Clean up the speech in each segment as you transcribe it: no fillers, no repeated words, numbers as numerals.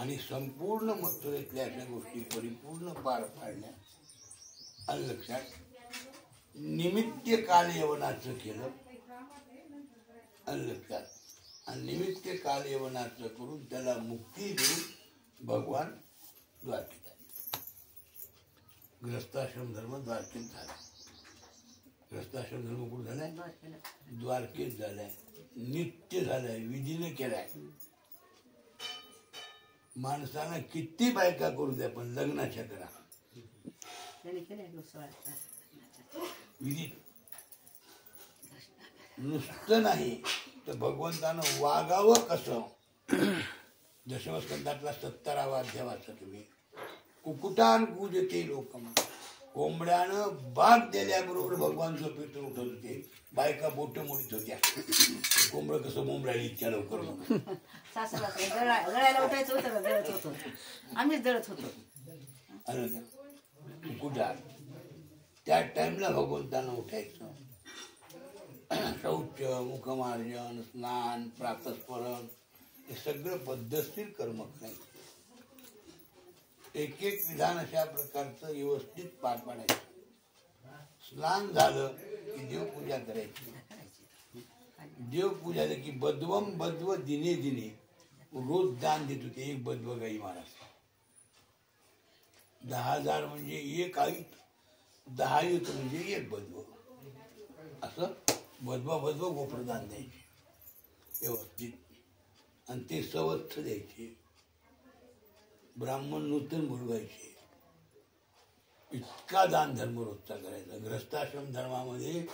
आणि संपूर्ण मथुरेतल्या अशा गोष्टी परिपूर्ण पार पाडल्या. आणि लक्षात निमित्त काल यवनाचं केलं. आणि लक्षात आणि निमित्त काल यवनाचं करून त्याला मुक्ती देऊन भगवान द्वारकेत आले. ग्रस्ताश्रम धर्म द्वारकेत झाला. ग्रस्ताश्रम धर्म कुठं झालाय? द्वारकेत झालाय. नित्य झालाय, विधीने केलाय. माणसाला किती बायका करू द्या पण लग्नाच्या करा विधी. नुसतं नाही तर भगवंतानं वागावं कसं. दशमस्कंदातला 17वा अध्याय वाचा तुम्ही. कुकुटान पूजते लोक. कोंबड्यानं बाग दिल्याबरोबर भगवान झोपेतून उठत होते. बायका बोट मोडीत होत्या. कोंबड कसं बोंबडायला इतक्या लवकर गळ्याला उठायचं होतं, दळत होतो आम्हीच, दळत होतो कुकुटान. त्या टाइमला भगवंतानं उठायचं. शौच, मुखमार्जन, स्नान, प्रातस्मरण हे सगळं पद्धतशीर कर्म नाही. एक एक विधान अशा प्रकारचं व्यवस्थित पार पाडायचं. स्नान झालं की देवपूजा करायची. देवपूजा झाली की बद्वम बद्व दिने दिने रोज दान देत होते. एक बद्व गाई महाराज. 10,000 म्हणजे एक आई, 10 युत म्हणजे एक बद्व. असं बद्व बद्व गोप्रदान द्यायचे व्यवस्थित. आणि ते सवत्स द्यायचे. ब्राह्मण नूतन बोलवायचे. इतका दान धर्म रोजचा करायचा. ग्रस्ताश्रम धर्मामध्ये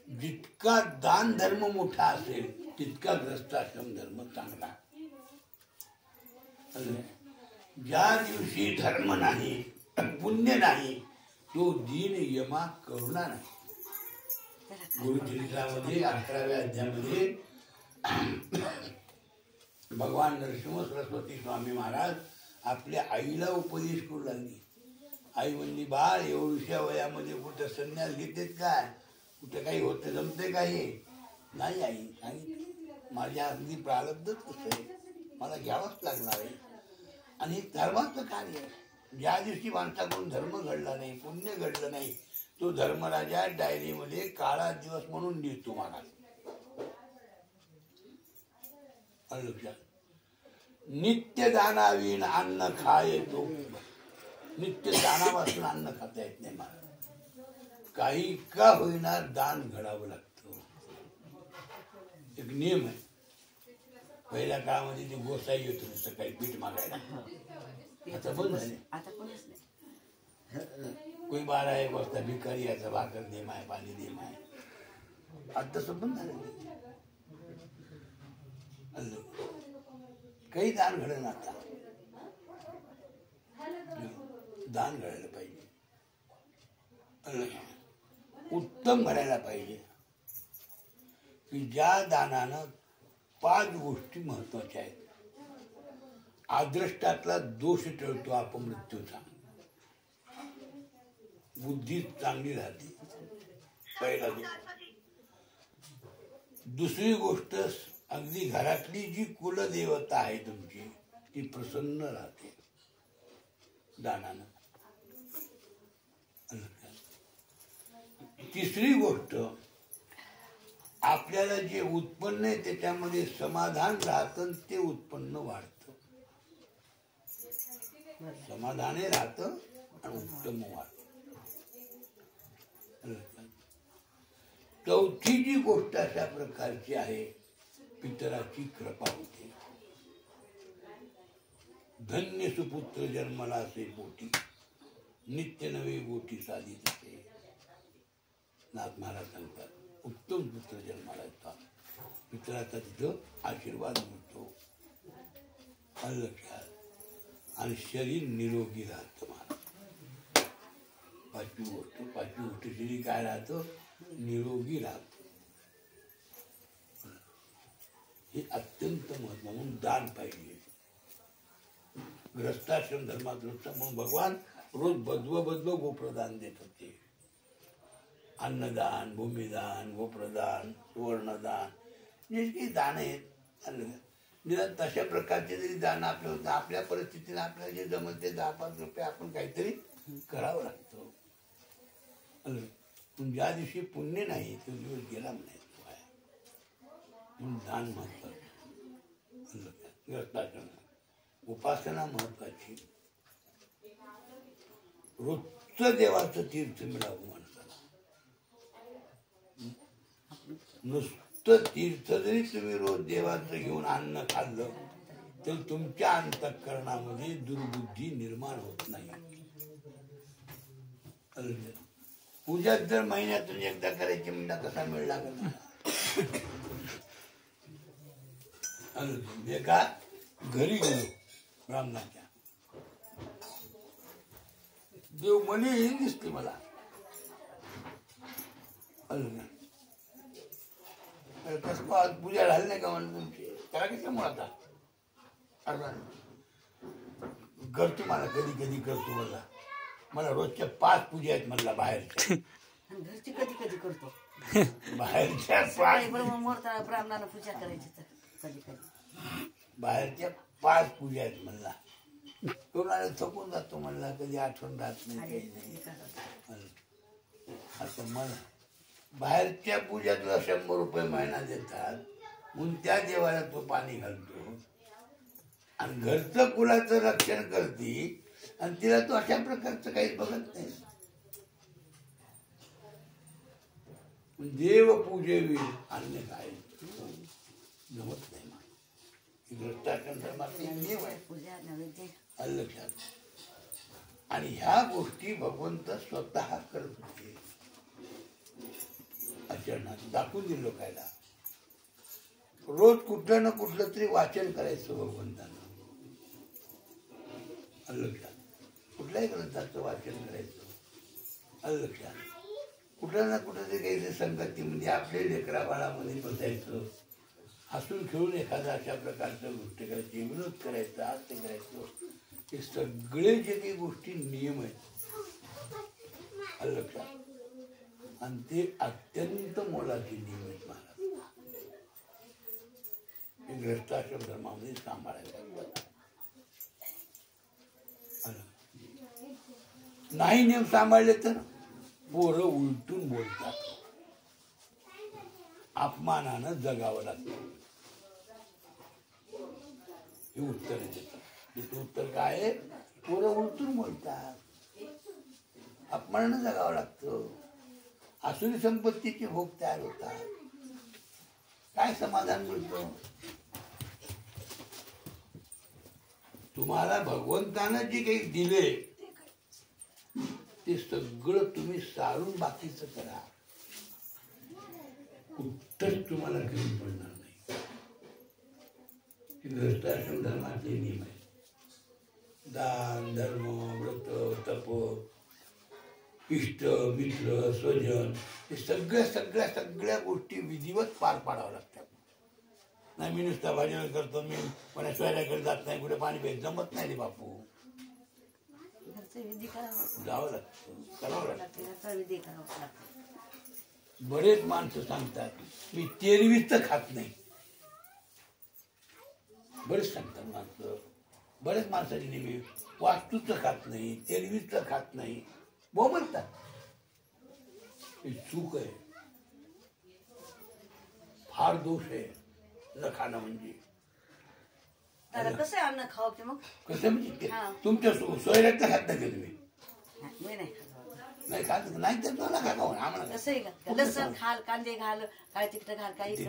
जितका दान धर्म मोठा असेल तितका ग्रस्ताश्रम धर्म चांगला. ज्या दिवशी धर्म नाही, पुण्य नाही, तो दीन यमा करुणा नाही. गुरुचरित्रामध्ये 11व्या अध्यायामध्ये भगवान नरसिंह सरस्वती स्वामी महाराज आपल्या आईला उपदेश करू लागली. आई म्हणली, बाळ एवढ्या वयामध्ये कुठं संन्यास घेतेत काय? कुठं काही होतं जमते काही? नाही आई, सांगितलं माझ्या अगदी प्रारब्धच कसं आहे, मला घ्यावंच लागणार आहे. आणि धर्माचं कार्य आहे. ज्या दिवशी माणसाकडून धर्म घडला नाही, पुण्य घडलं नाही, तो धर्मराजा डायरीमध्ये काळा दिवस म्हणून लिहितो महाराज. लक्षात. नित्य दानावीन अन्न खाय तो. नित्य दानापासून अन्न खाता येत नाही महाराज. काही का होईना दान घडावं लागतं. एक नियम आहे. पहिल्या काळामध्ये ते गोसाई येत होते सकाळी पीठ मागायला. आता बंद झाले. कोई 12-1 वाजता भिकारी याचा भाकर दे माय, पाणी दे माय. आता तसं बंद झालं. काही दान घडलं आता. दान घडायला पाहिजे. उत्तम घडायला पाहिजे की ज्या दानानं 5 गोष्टी महत्वाच्या आहेत. आदृष्टातला दोष टळतो अपमृत्यूचा. बुद्धी चांगली राहते. पहिला दोष. दुसरी गोष्ट, अगदी घरातली जी कुलदेवता आहे तुमची ती प्रसन्न राहते दानानं. तिसरी गोष्ट, आपल्याला जे उत्पन्न आहे त्याच्यामध्ये समाधान राहतं, ते उत्पन्न वाढतं. समाधाने राहतं आणि उत्तम वाढतं. चौथी जी गोष्ट अशा प्रकारची आहे, पितराची कृपा होते. धन्य सुपुत्र जन्माला असे पोटी, नित्य नवे गोटी साधित असे. नाथ महाराज सांगतात, उत्तम पुत्र जन्माला येतात. पितराचा तिथं आशीर्वाद मिळतो. लक्षात. आणि शरीर निरोगी राहतं महाराज. पाचवी गोष्ट शरीर काय राहतं? निरोगी राहतं. हे अत्यंत महत्व. म्हणून दान पाहिजे. ग्रस्ताश्रम धर्मात म्हणून भगवान रोज बद्व गोप्रदान देत होते. अन्नदान, भूमिदान, गोप्रदान, सुवर्णदान, जे काही दान आहेत. निदान तशा प्रकारचे जरी दान आपलं होतं आपल्या परिस्थितीने आपल्याला जे जमल ते 10-5 रुपये आपण काहीतरी करावं लागतं. पण ज्या दिवशी पुण्य नाही तो दिवस गेला म्हणायचं म्हणून दान महत्वाचं, उपासना महत्वाची. रोजचं देवाचं तीर्थ मिळावं माणसाला. नुसतं तीर्थ जरी तुम्ही रोज देवाचं घेऊन अन्न खाल्लं तर तुमच्या अंतःकरणामध्ये दुर्बुद्धी निर्माण होत नाही. पूजा जर महिन्यातून एकदा करायची म्हणजे कसा मेळ लागला. एका घरी गेलो ब्राह्मणाच्या, देव म्हणे ही दिसते मला. कसं आज पूजा झाली नाही का म्हणून तुमची त्याला किती आता करतो मला कधी कधी करतो. मला रोजच्या 5 पूजा आहेत म्हणला बाहेरच्या. घरची कधी कधी करतो. बाहेरच्या 5 ब्राह्मणाला पूजा करायची तर कधी कधी बाहेरच्या 5 पूजा आहेत म्हणला. कोणाला थकून जातो म्हणला, कधी आठवण राहत नाही. आता मला बाहेरच्या पूजा तुला 100 रुपये महिना देतात म्हणून त्या देवाला तो पाणी घालतो आणि घरचं कुलाचं रक्षण करते आणि तिला तो अशा प्रकारचं काही बघत नाही. देव पूजेवी अन्य काय जमत नाही. भ्रष्टाचार धर्माचे नियम आहे लक्षात. आणि ह्या गोष्टी भगवंत स्वतः करत होते. आचरणात दाखवून दिलं लोकायला. रोज कुठलं ना कुठलं तरी वाचन करायचं भगवंतानं. लक्षात. कुठल्याही ग्रंथाचं वाचन करायचं. लक्षात. कुठं ना कुठं तरी काहीतरी संगती म्हणजे आपल्या लेकरा बाळामध्ये बसायचं, हसून खेळून एखादा अशा प्रकारचं गोष्ट करायची, विनोद करायचा, हास्य करायचं. हे सगळे जे काही गोष्टी नियम आहेत लक्षात. आणि ते अत्यंत मोलाचे नियम आहेत महाराज. हे भ्रष्टाचार धर्मामध्ये सांभाळायला नाही. नियम सांभाळले तर पोरं उलटून बोलतात, अपमानानं जगावं लागतं. हे उत्तर देतात. तिचं उत्तर काय आहे? पोरं उलटून बोलतात, अपमानानं जगावं लागतं. आसुरी संपत्तीचे भोग तयार होतात. काय समाधान मिळतं? तुम्हाला भगवंतानं जे काही दिले ते सगळं तुम्ही सारून बाकीचं करा, उत्तर तुम्हाला कमी पडणार नाही. भ्रष्टाचार धर्माचे नियम आहे. दान धर्म व्रत तप इष्ट मित्र स्वजन हे सगळ्या गोष्टी विधिवत पार पाडाव्या लागतात. नाही मी नुसता भाजन करतो, मी कोणा सोयऱ्याकडे जात नाही, कुठे पाणी प्यायचं जमत नाही रे बापू. जावं लागतं, करावं लागतं. बरेच माणसं सांगतात मी तेरवीचं खात नाही. बरेच सांगतात माणसं, बरेच माणसाची नेहमी वास्तूचं खात नाही, तेरवीचं खात नाही. बोलतात हे चूक आहे, फार दोष आहे न खाणं. म्हणजे कसं अन्न खाव की मग कसं म्हणजे तुमच्या सोयऱ्याचं खात नाही तुम्ही? नाही खात नाही तर तुला नका खाऊ. आम्हाला कसं का लसण घाल, कांदे घाल, काय तिकडे घाल, काही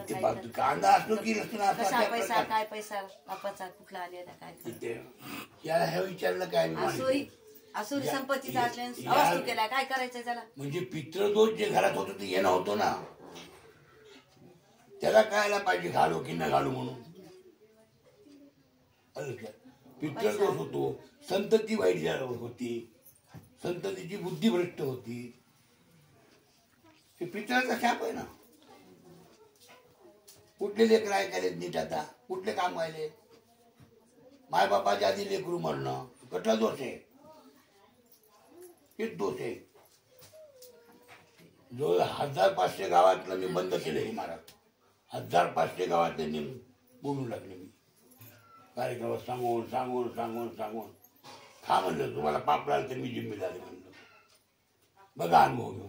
कांदा असतो की लसूण कसा पैसा, काय पैसा बापाचा कुठला आलेला काय. याला हे विचारलं काय? आसुरी संपत्तीचा असल्याने अवास्तू केला, काय करायचं त्याला? म्हणजे पितृदोष जे घरात होतं ते येणं होतो ना, त्याला कळायला पाहिजे घालू की न घालू म्हणून. पितृदोष होतो, संतती वाईट होती, संततीची बुद्धी भ्रष्ट होती. हे पितळाचा शाप आहे ना. कुठले लेकर ऐकायले नीट? आता कुठले काम व्हायले? मायबापाच्या आधी लेकरू मरणं कुठला दोष आहे? हेच दोष आहे. जो 1500 गावातलं मी बंद केलं हे महाराज. 1500 गावातले बोलू लागले मी. कार्यक्रमात सांगून सांगून सांगून सांगून खा म्हणलं, तुम्हाला पाप लागलं तर मी जिम्मेदार आहे म्हणलं, बघा अनुभव घेऊन.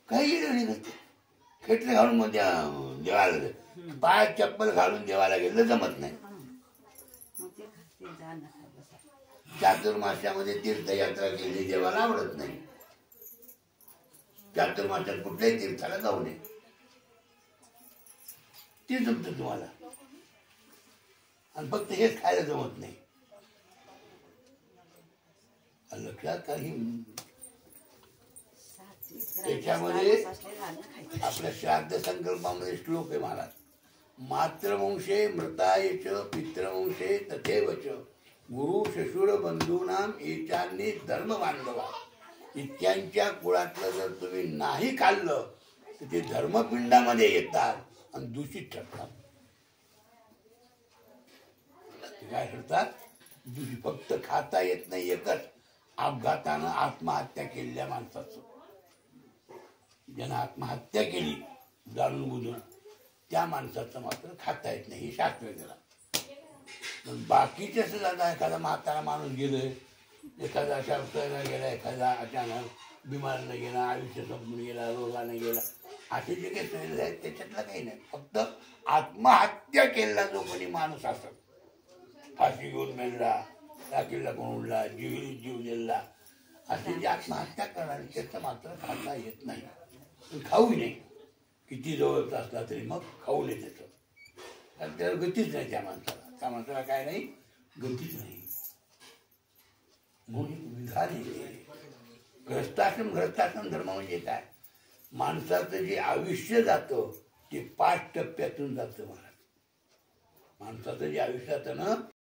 काही गेलं नाही करते, खेटले घालून मग देवाला पायात चप्पल घालून देवाला गेलं जमत नाही. मग ते जाणं बसा. चातुर्मास्यामध्ये तीर्थयात्रा केली देवाला आवडत नाही. चातुर्मास्यात कुठल्याही तीर्थाला जाऊ नये, ते जमतं तुम्हाला. आणि फक्त हेच खायला जमत नाही. लक्षात काही त्याच्यामध्ये आपल्या श्राद्ध संकल्पामध्ये श्लोक आहे महाराज. मातृवंशे मृतायच पितृवंशे तथैवच गुरु शशुर बंधूनाम एचान्नी धर्म बांधवा. इतक्यांच्या कुळातलं जर तुम्ही नाही खाल्लं तर ते धर्मपिंडामध्ये येतात आणि दूषित ठरतात. काय करतात? दूषित. फक्त खाता येत नाही एकच, अपघातानं आत्महत्या केलेल्या माणसाचं. ज्यानं आत्महत्या केली जाणून बुजून त्या माणसाचं मात्र खाता येत नाही, हे शास्त्र आहे त्याला. पण बाकीचे सुद्धा आता एखादा म्हातारा माणूस गेलं, एखादा शास्त्राला गेला, एखादा अचानक बिमारीनं गेला, आयुष्य संपून गेला, रोगाने गेला, असे जे काही सैल आहेत त्याच्यातलं काही नाही. फक्त आत्महत्या केलेला जो कोणी माणूस असत, फाशी घेऊन मेलला, टाकीला कोण उडला, जीव दिला, असे जे आत्महत्या करणारे त्याचं मात्र खाता येत नाही. खाऊही नाही, किती जवळचा असला तरी मग खाऊ नये त्याचं, कारण त्याला गतीच नाही. त्या माणसाला काय नाही, गतीच नाही. म्हणून विधान येते. ग्रस्ताश्रम धर्म म्हणजे काय? माणसाचं जे आयुष्य जातं ते 5 टप्प्यातून जातं महाराज. माणसाचं जे आयुष्य जातं ना